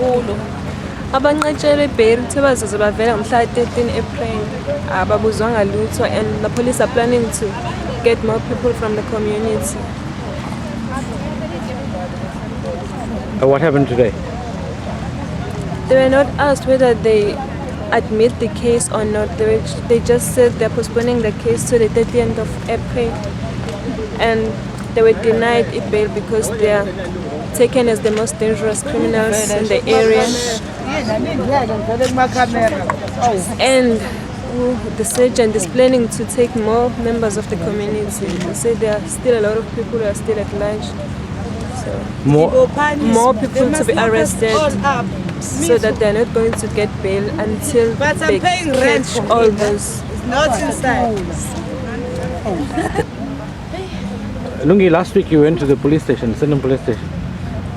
kakhulu. Abanqatshelwe bail bazoze bavela ngomhla 13 April. Ababuzwanga lutho, and the police are planning to get more people from the community. What happened today? They were not asked whether they admit the case or not. They just said they're postponing the case to the 30th of April, and they were denied a bail because they are taken as the most dangerous criminals in the area. And the sergeant is planning to take more members of the community. They say there are still a lot of people who are still at large. So more people to be arrested, so that they're not going to get bail until they catch all those. It's not inside. Lungi, last week you went to the police station, Sendam police station.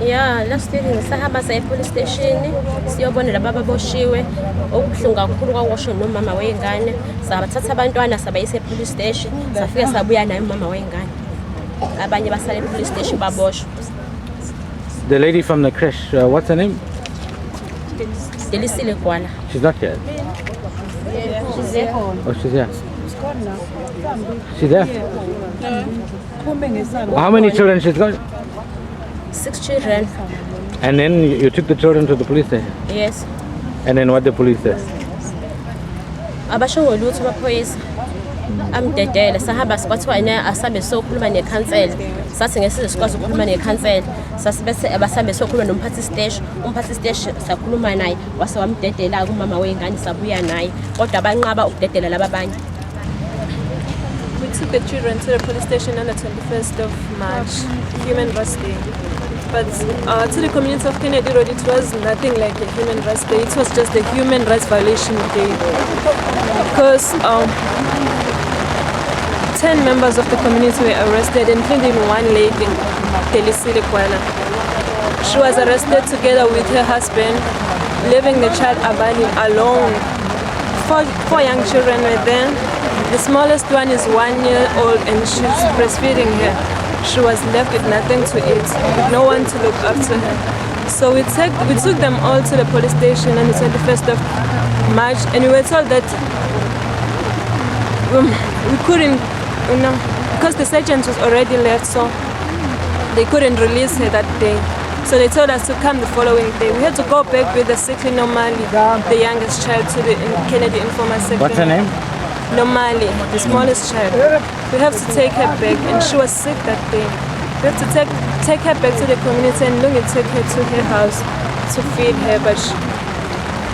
Yeah, last week sahamba sa police station siyobonela baba boshiwe okuhlunga kakhulu kwawasho nomama wengane sabathatha abantwana sabayise police station safika sabuya naye umama wengane abanye basale police station baboshwe. The lady from the crash, what's her name? Delisile Kwala. She's not here. She's there. Oh, she's here. She's there. How many children she's got? 6 children. And then you took the children to the police station? Yes. And then what the police said? Abasho ngolutho baphoyisa amdedele sahamba sikwathiwa ina asabe sokhuluma nekhansela sathi ngesize sikwazi ukukhuluma nekhansela sasibese abasambe sokhuluma nomphathi station sakhuluma naye wase wamdedela kumama wengane sabuya naye kodwa abanqaba ukudedela lababanye. We took the children to the police station on the 21st of March, Human Rights Day. But to the community of Kennedy Road, it was nothing like a Human Rights Day. It was just a Human Rights Violation Day. Because 10 members of the community were arrested, including one lady, Delisile Kwala. She was arrested together with her husband, leaving the child Abahlali alone. Four young children were there. The smallest one is 1 year old and she's breastfeeding her. She was left with nothing to eat, no one to look after her. So we took them all to the police station on the 21st of March, and we were told that we couldn't, because the sergeant was already left, so they couldn't release her that day. So they told us to come the following day. We had to go back with the sickly Nomali, the youngest child, to the Kennedy Informal Sector. What's her name? Nomali, the smallest child. We have to take her back, and she was sick that day. We have to take her back to the community and Lungi take her to her house to feed her. But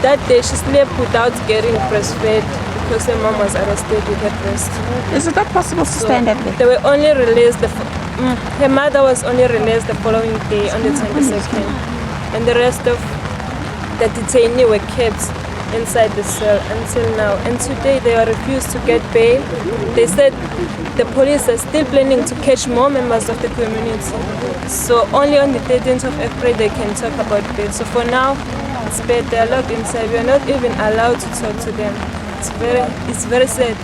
that day she slept without getting breastfed because her mom was arrested with her breast. Is it not possible to stand at there? They were only released, her mother was only released the following day on the 22nd. And the rest of the detainees were kept inside the cell until now. And today they are refused to get bail. They said the police are still planning to catch more members of the community. So only on the 13th of April they can talk about bail. So for now, it's bad. They are locked inside. We are not even allowed to talk to them. It's very sad.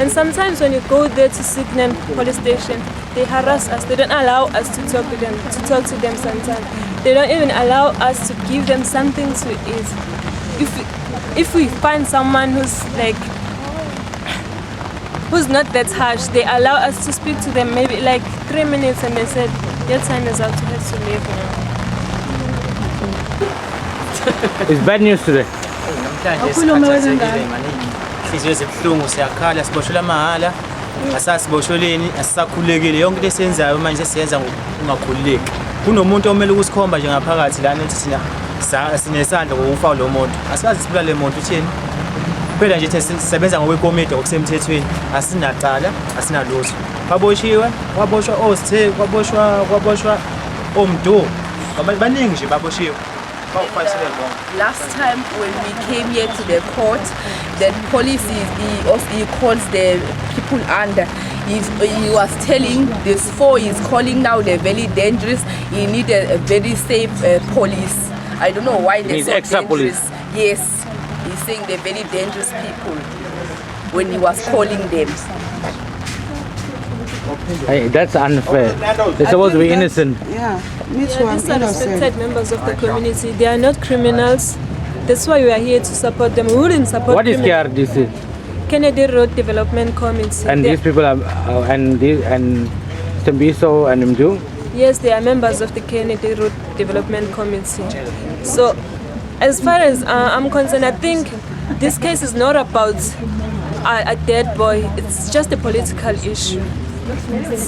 And sometimes when you go there to Signal police station, they harass us. They don't allow us to talk to them. Sometimes they don't even allow us to give them something to eat. If we find someone who's not that harsh, they allow us to speak to them maybe like 3 minutes, and they said your time is out, to have to leave now. It's bad news today. Sizwe zibhlungu siyakhala siboshelwa mahala asasibosheleni asisakhulekile yonke into esiyenzayo manje siyenza ngokungakhululeki kunomuntu omele ukusikhomba nje ngaphakathi lana ethi thina sinesandla ngokufa lo muntu asikazi sibula le muntu uthini phela nje sisebenza ngokwekomiti okusemthethweni asinacala asinalutho baboshiwe kwaboshwa osithe kwaboshwa omdo baningi nje baboshiwe. Last time when we came here to the court, the police he calls the people under. He was telling this 4 is calling now they're very dangerous. He needed a very safe police. I don't know why they're so extra dangerous. Police. Yes, he's saying they're very dangerous people when he was calling them. Hey, that's unfair. They're supposed to be innocent. Yeah, me too. Yeah, these are respected members of the community. They are not criminals. That's why we are here to support them. We wouldn't support What is KRDC? Kennedy Road Development Committee. And these people are, and Stembiso and Mju? Yes, they are members of the Kennedy Road Development Committee. So, as far as I'm concerned, I think this case is not about a dead boy. It's just a political issue.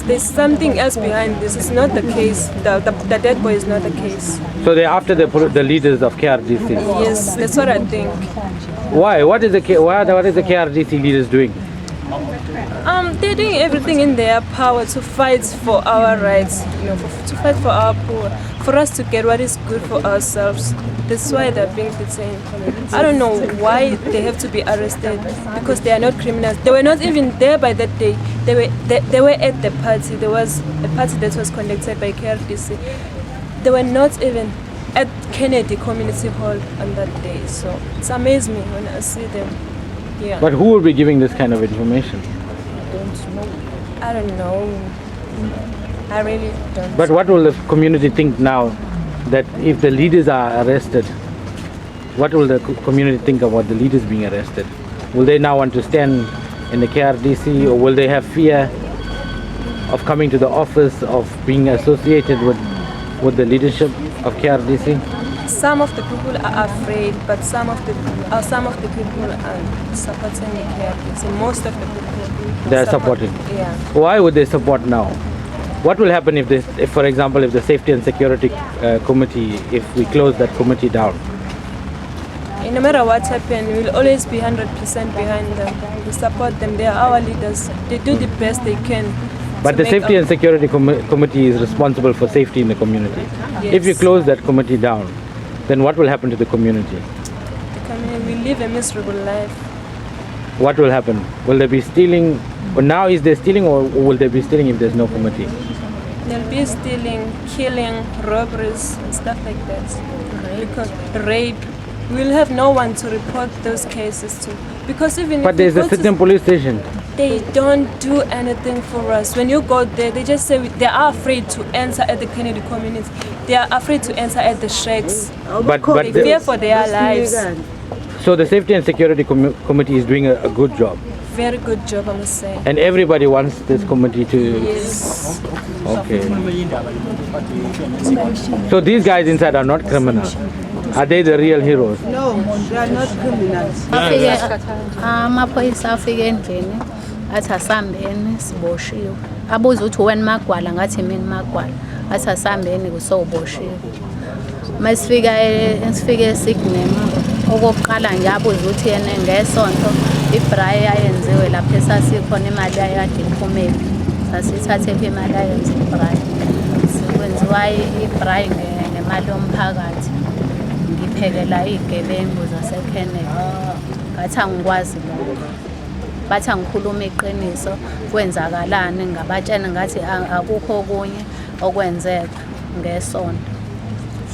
There's something else behind this. It's not the case. The dead boy is not the case. So they're after the leaders of KRDC? Yes, that's what I think. Why? What is the KRDC leaders doing? They're doing everything in their power to fight for our rights, to fight for our poor, for us to get what is good for ourselves. That's why they're being detained. I don't know why they have to be arrested, because they are not criminals. They were not even there by that day. They were at the party. There was a party that was conducted by KRDC. They were not even at Kennedy Community Hall on that day. So it's amazed me when I see them. Yeah. But who will be giving this kind of information? I don't know. I really don't. But what will the community think now that if the leaders are arrested? What will the community think about the leaders being arrested? Will they now want to stand in the KRDC, or will they have fear of coming to the office, of being associated with the leadership of KRDC? Some of the people are afraid, but some of the people are supporting the KRDC. Most of the people They are supporting. Yeah. Why would they support now? What will happen if for example, if the Safety and Security Committee, if we close that committee down? No matter what happens, we will always be 100% behind them. We support them. They are our leaders. They do the best they can. But the Safety and Security Committee is responsible for safety in the community. Yes. If you close that committee down, then what will happen to the community? The community will live a miserable life. What will happen? Will they be stealing? Or now is there stealing, or will they be stealing if there's no committee? They'll be stealing, killing, robberies, and stuff like that. Because rape. We'll have no one to report those cases to. Because even But there's a certain police station. They don't do anything for us. When you go there, they just say they are afraid to enter at the Kennedy community. They are afraid to enter at the shacks. But They fear for their lives. So the Safety and Security Committee is doing a good job. Very good job, I must say. And everybody wants this committee to... Yes. Okay. So these guys inside are not criminals. Are they the real heroes? No, they are not criminals. Amaphoyisa afike endlini athi asambeni siboshiwe. Abuza ukuthi wena Magwala, ngathi mina Magwala. Athi asambeni kusoboshiwe. Masifike esigname okokuqala nje abuza ukuthi yena ngesonto ibrayi ayenziwe lapha esasikhona imali ayade iphumele. Sasithathe phe imali ayenze ibrayi. Sikwenziwa ibrayi ngemali yomphakathi. Ngiphekela igebengu zaseKennedy. Ngathi angikwazi lokho. Bathi angikhuluma iqiniso, kwenzakalani, ngabatshena ngathi akukho okunye okwenzeka ngesonto.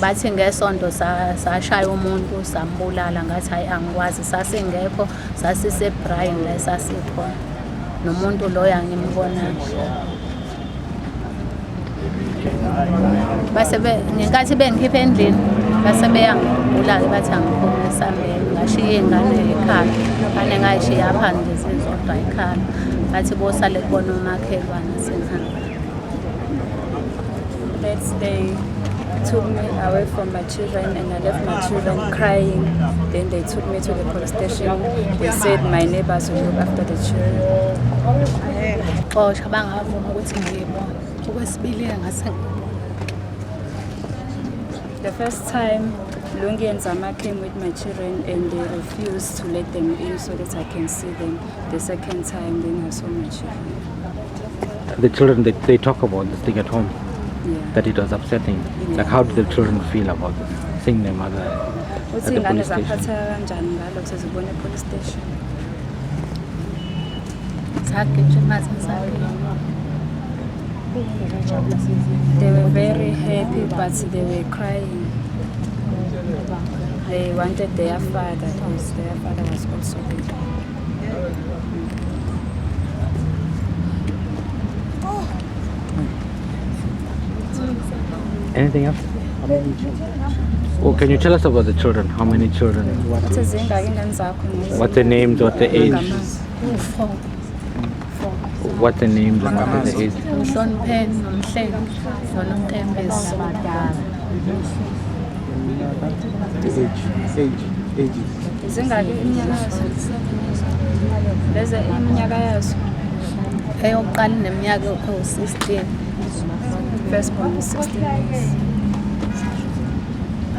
Bathi ngesonto sashaya umuntu sambulala, ngathi hayi angikwazi, sasingekho, sasiseBrain la sasikhona. Nomuntu loyo angimbona. Base ngenkathi bengikhipha endlini base beyangibulala bathi angiphuma esambeni, ngashiya ingane ekhaya. Ngane ngayishiya phandle zizodwa ekhaya. Bathi bosale kubona umakhelwane sengihamba. That day took me away from my children, and I left my children crying. Then they took me to the police station. They said my neighbors will look after the children. Xosha bangavuma ukuthi ngiyibone. Okwesibili ngase The first time, Lungi and Zama came with my children and they refused to let them in so that I can see them. The second time, then I saw my children. The children, they talk about this thing at home, Yeah. that it was upsetting. Like, how did the children feel about this? Seeing their mother at the police station. Police station. They were very happy, but they were crying. They wanted their father, because their father was also dead. Anything else? Oh, can you tell us about the children? How many children? What's their names? What's their age? What's their names and what's their age? Age. eyokuqala neminyaka ewu-16 First born is 16 years.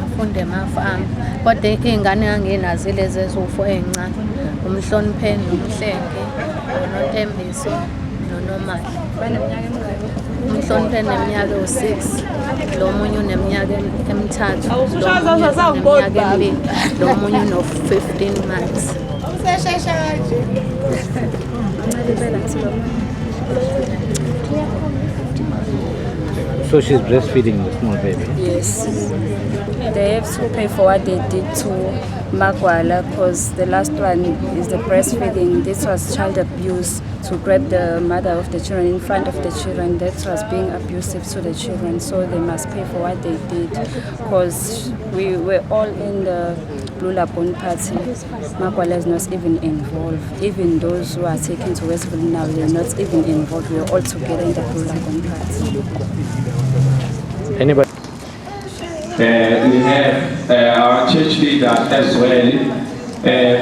afunde emafamu kodwa iy'ngane engangenazo ilezi eziwu-4 ey'ncane umhlonipheni nomhlenge uNontembisi noNomali. umhlonipheni neminyaka ewu-6 lo munye uneminyaka emithathu lo munye uneminyaka emibili lo munye uno-15 months. So she's breastfeeding the small baby. Yes. They have to pay for what they did to Magwala because the last one is the breastfeeding. This was child abuse, to grab the mother of the children in front of the children. That was being abusive to the children. So they must pay for what they did because we were all in the Blue Lagoon party. Magwala is not even involved. Even those who are taken to Westville now, they're not even involved. We are all together in the Blue Lagoon party. Anybody? We have our church leader as well.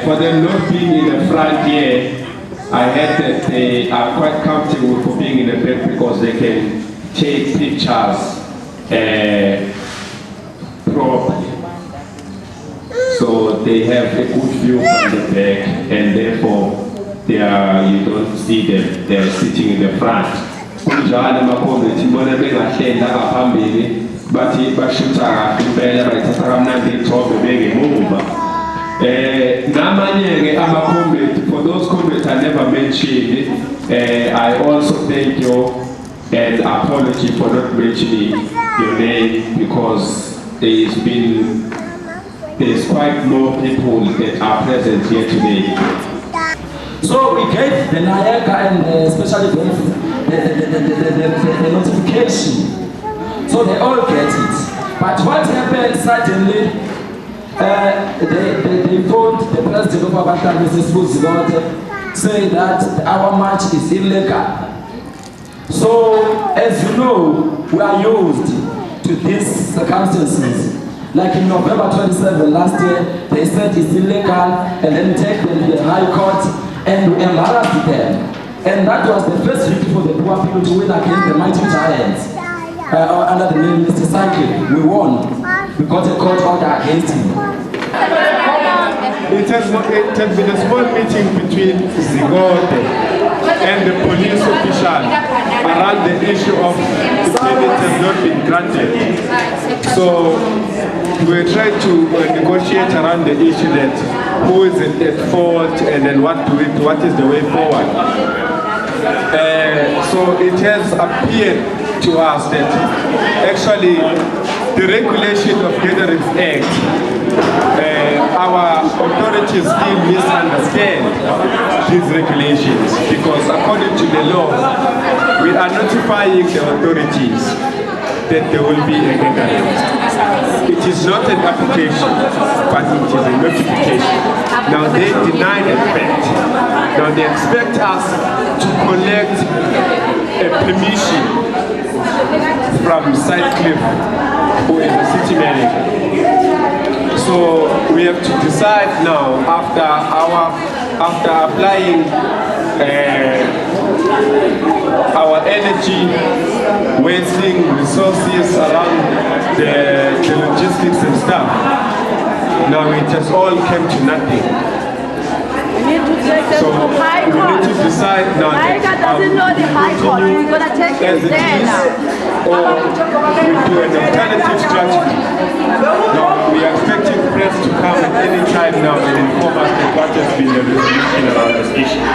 For them not being in the front here, I heard that they are quite comfortable for being in the back because they can take pictures properly. So they have a good view from the back, and therefore you don't see them. They're sitting in the front. But bashuta impela bayithatha kamnandi ithobe bengemuva namanye-ke ama-comment, for those comments I never mentioned, I also thank you and apology for not mentioning your name because there's quite more people that are present here today. So we gave the Nayager and especially the notification. So they all get it. But what happened suddenly, they told the president of Abahlali, Mrs. Buzilote, say that our march is illegal. So, as you know, we are used to these circumstances. Like in November 27 last year, they said it's illegal and then take them to the High Court and we embarrassed them. And that was the first victory for the poor people to win against the mighty giants. Under the name Mr. Cycling, we won. We got a court order against him. It has been a small meeting between Zigode and the police official around the issue of the permit has not been granted. So we trying to negotiate around the issue that who is at fault and then what is the way forward. So it has appeared to us that actually the regulation of Gatherings Act, our authorities still misunderstand these regulations because according to the law, we are notifying the authorities that there will be a gathering. It is not an application, but it is a notification. Now they deny the fact. Now they expect us to collect a permission from Sidecliff, who is the city manager. So we have to decide now after applying our energy, wasting resources around the logistics and stuff. Now it has all come to nothing. We need to take them to High Court. We need to decide now. Nayager doesn't know the High Court. We're going to take him there now. Or we do an alternative strategy. Now we are expecting press to come at any time now and inform us that what has been the resolution around this issue.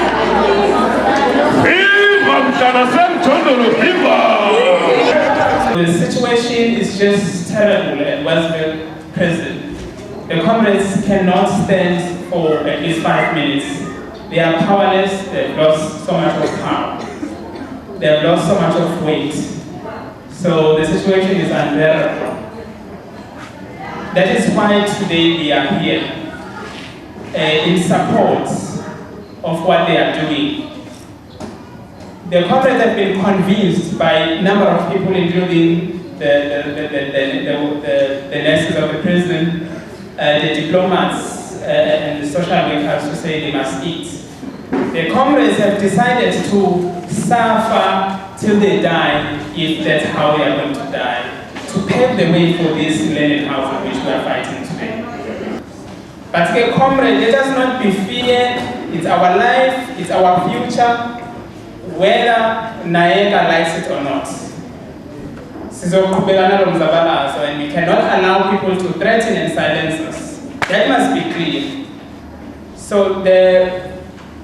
The situation is just terrible at Westville Prison. The comrades cannot stand for at least 5 minutes. They are powerless, they've lost so much of power. They have lost so much of weight. So So the situation is unbearable. That is why today we are here in support of what they are doing. The comrades have been convinced by a number of people, including the nurses of the prison, the diplomats, and the social workers who say they must eat. The comrades have decided to suffer till they die, if that's how they are going to die, to pave the way for this landed house on which we are fighting today. But comrades, let us not be feared. It's our life, it's our future, whether Nayager likes it or not. And we cannot allow people to threaten and silence us. That must be clear. So the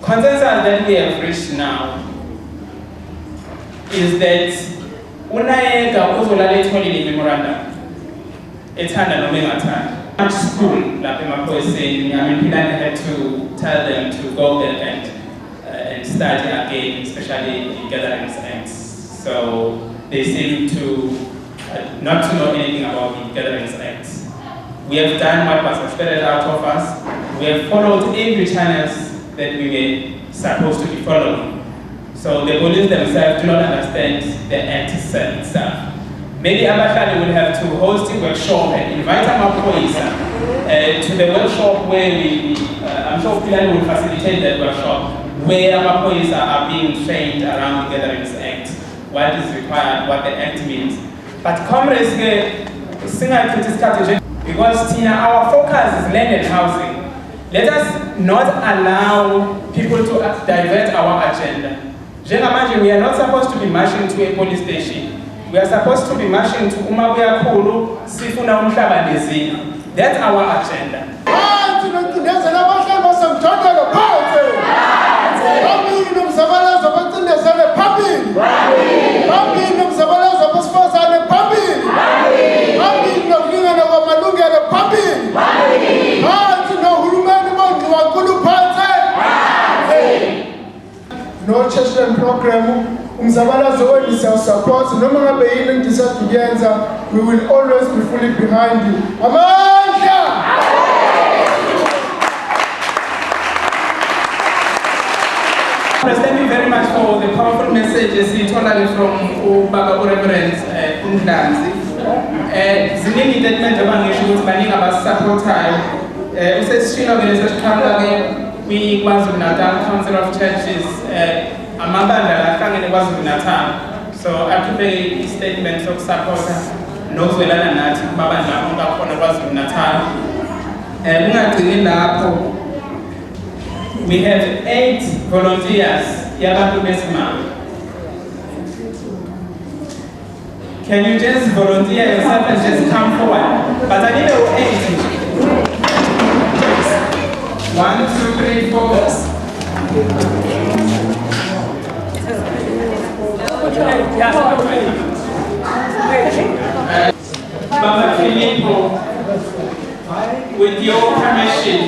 consensus that we have reached now is that Nayager uzolala etholile memorandum. Ethanda noma engathanda. Much school lapha emaphoyiseni, I mean, Pilan had to tell them to go there and study again, especially in gatherings acts. So they seem to not to know anything about the gatherings acts. We have done what was expected out of us. We have followed every channels that we were supposed to be following. So the police themselves do not understand the act itself. Maybe Abahlali will have to host a workshop and invite Amapoisa to the workshop where I'm sure Pilan will facilitate that workshop, where Amapoisa are being trained around the Gatherings Act, what is required, what the Act means. But comrades, because our focus is land and housing. Let us not allow people to divert our agenda. We are not supposed to be marching to a police station. We are supposed to be marching to Umabuya Kulu, Sifuna Umhlabandezi. That's our agenda. No children program, umzabalazo wenu support, no matter the healing disaster, we will always be fully behind you. Amanda! Thank you very much for the powerful messages totally from Baba Reverend Undanzi. Ziningi statement abangisho ukuthi baningi abasupportayo. Usesishilo vele sesiqhamuka KwaZulu Natal Council of Churches, amabandla la ahlangene KwaZulu Natal. So akhiphe i-statement sokusupporta nokuzwelana nathi amabandla onke akhona KwaZulu Natal. Ungagcini lapho. We have 8 volunteers yabantu besimame. Can you just volunteer yourself and just come forward? But I need 8. 1, 2, 3, 4. Baba Filippo, with your permission,